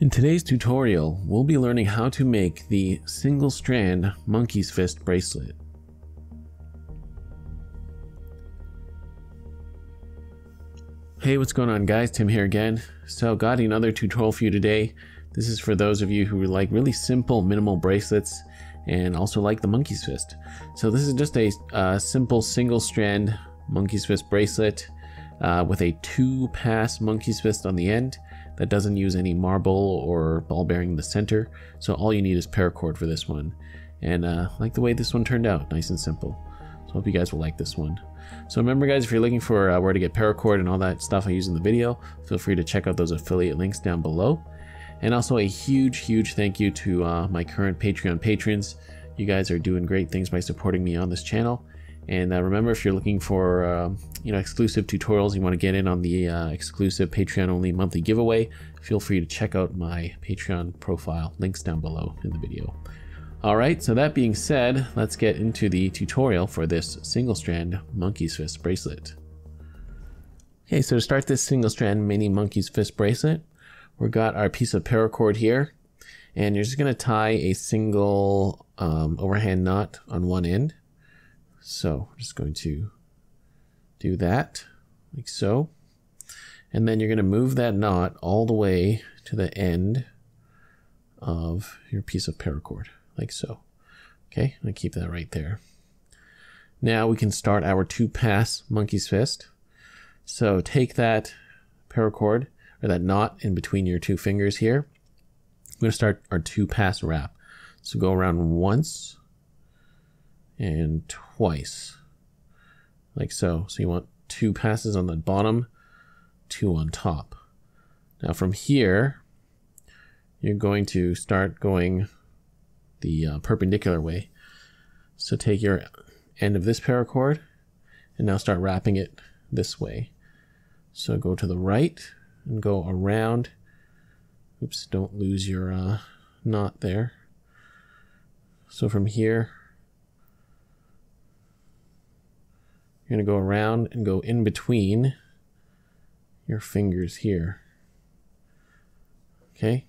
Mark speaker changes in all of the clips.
Speaker 1: In today's tutorial, we'll be learning how to make the single strand monkey's fist bracelet. Hey, what's going on guys? Tim here again. So got another tutorial for you today. This is for those of you who like really simple minimal bracelets and also like the monkey's fist. So this is just a simple single strand monkey's fist bracelet with a 2-pass monkey's fist on the end that doesn't use any marble or ball bearing in the center. So all you need is paracord for this one. And I like the way this one turned out, nice and simple. So hope you guys will like this one. So remember guys, if you're looking for where to get paracord and all that stuff I use in the video, feel free to check out those affiliate links down below. And also a huge thank you to my current Patreon patrons. You guys are doing great things by supporting me on this channel. And remember, if you're looking for exclusive tutorials, you want to get in on the exclusive Patreon only monthly giveaway, feel free to check out my Patreon profile, links down below in the video. Alright, so that being said, let's get into the tutorial for this single strand monkey's fist bracelet. Okay, so to start this single strand mini monkey's fist bracelet, we've got our piece of paracord here, and you're just going to tie a single overhand knot on one end. So I'm just going to do that like so, and then you're going to move that knot all the way to the end of your piece of paracord like so. Okay, I'm going to keep that right there. Now we can start our 2-pass monkey's fist. So take that paracord or that knot in between your two fingers here. We're going to start our 2-pass wrap. So go around once and twice like so. So you want 2 passes on the bottom, 2 on top. Now from here you're going to start going the perpendicular way. So take your end of this paracord and now start wrapping it this way. So go to the right and go around. Oops, don't lose your knot there. So from here you're going to go around and go in between your fingers here. Okay.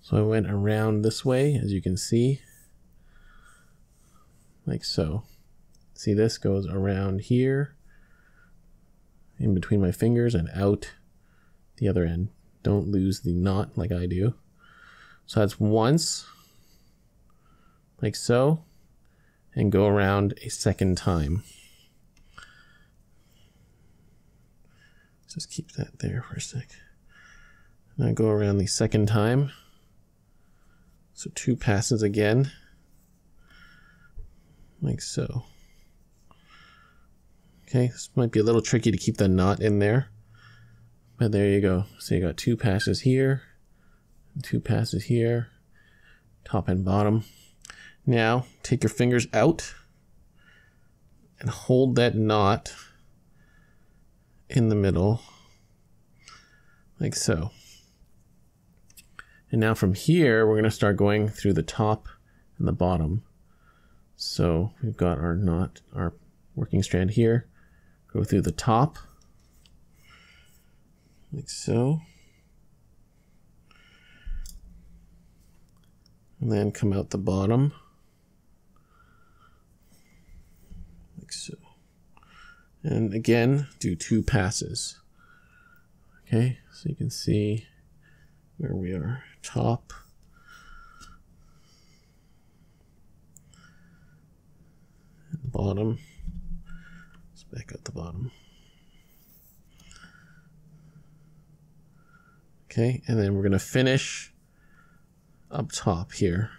Speaker 1: So I went around this way, as you can see, like so. See, this goes around here, in between my fingers and out the other end. Don't lose the knot like I do. So that's once, like so. And go around a second time. Just keep that there for a sec. Now go around the second time. So 2 passes again, like so. Okay, this might be a little tricky to keep the knot in there, but there you go. So you got 2 passes here, 2 passes here, top and bottom. Now, take your fingers out and hold that knot in the middle, like so. And now from here, we're going to start going through the top and the bottom. So we've got our knot, our working strand here. Go through the top, like so. And then come out the bottom. So, and again do 2 passes. Okay, so you can see where we are, top and bottom. Let's back out the bottom. Okay, and then we're going to finish up top here.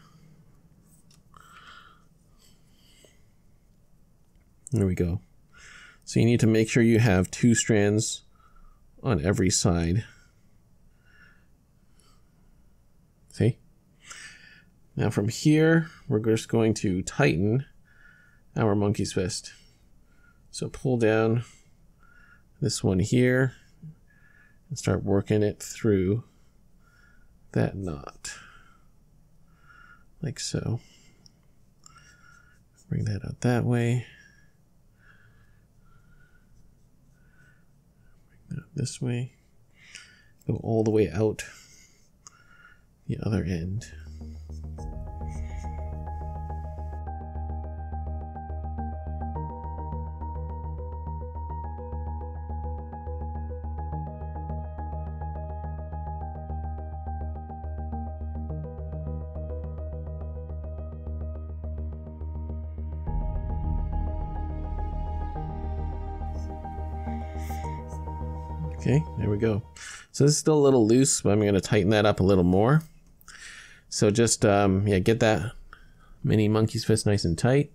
Speaker 1: There we go. So you need to make sure you have 2 strands on every side. See? Now from here, we're just going to tighten our monkey's fist. So pull down this one here and start working it through that knot. Like so. Bring that out that way. this way. Go all the way out the other end. Okay, there we go. So this is still a little loose, but I'm going to tighten that up a little more. So just, yeah, get that mini monkey's fist nice and tight,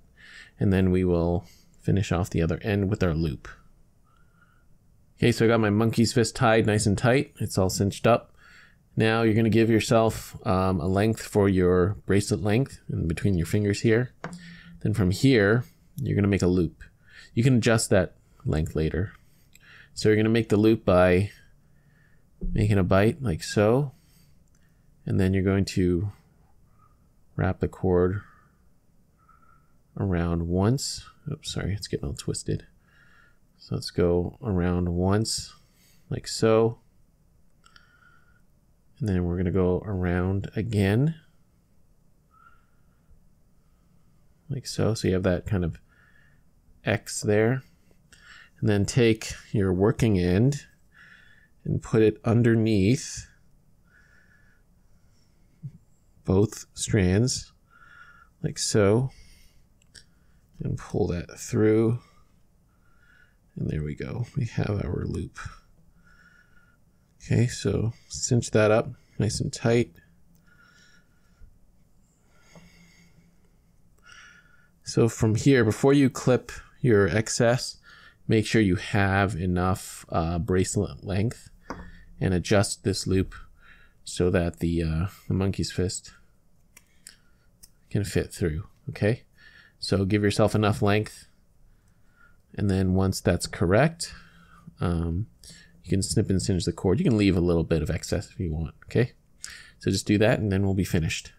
Speaker 1: and then we will finish off the other end with our loop. Okay, so I got my monkey's fist tied nice and tight. It's all cinched up. Now you're going to give yourself a length for your bracelet length in between your fingers here. Then from here, you're going to make a loop. You can adjust that length later. So you're going to make the loop by making a bite like so, and then you're going to wrap the cord around once. Oops, sorry, it's getting all twisted. So let's go around once like so, and then we're going to go around again like so. So you have that kind of X there. And then take your working end and put it underneath both strands like so, and pull that through, and there we go. We have our loop. Okay, so cinch that up nice and tight. So from here, before you clip your excess, make sure you have enough bracelet length and adjust this loop so that the monkey's fist can fit through, okay? So give yourself enough length, and then once that's correct, you can snip and cinch the cord. You can leave a little bit of excess if you want, okay? So just do that and then we'll be finished.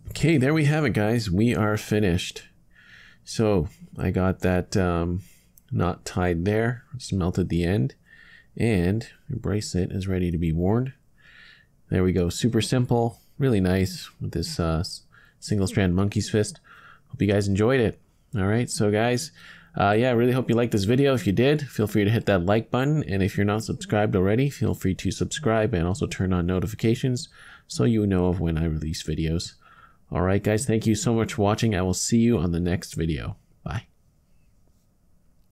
Speaker 1: Okay, there we have it, guys. We are finished. So I got that knot tied there, just melted the end, and your bracelet is ready to be worn. There we go. Super simple, really nice with this single strand monkey's fist. Hope you guys enjoyed it. All right, so guys, yeah, I really hope you liked this video. If you did, feel free to hit that like button, and if you're not subscribed already, feel free to subscribe and also turn on notifications so you know of when I release videos. All right, guys, thank you so much for watching. I will see you on the next video.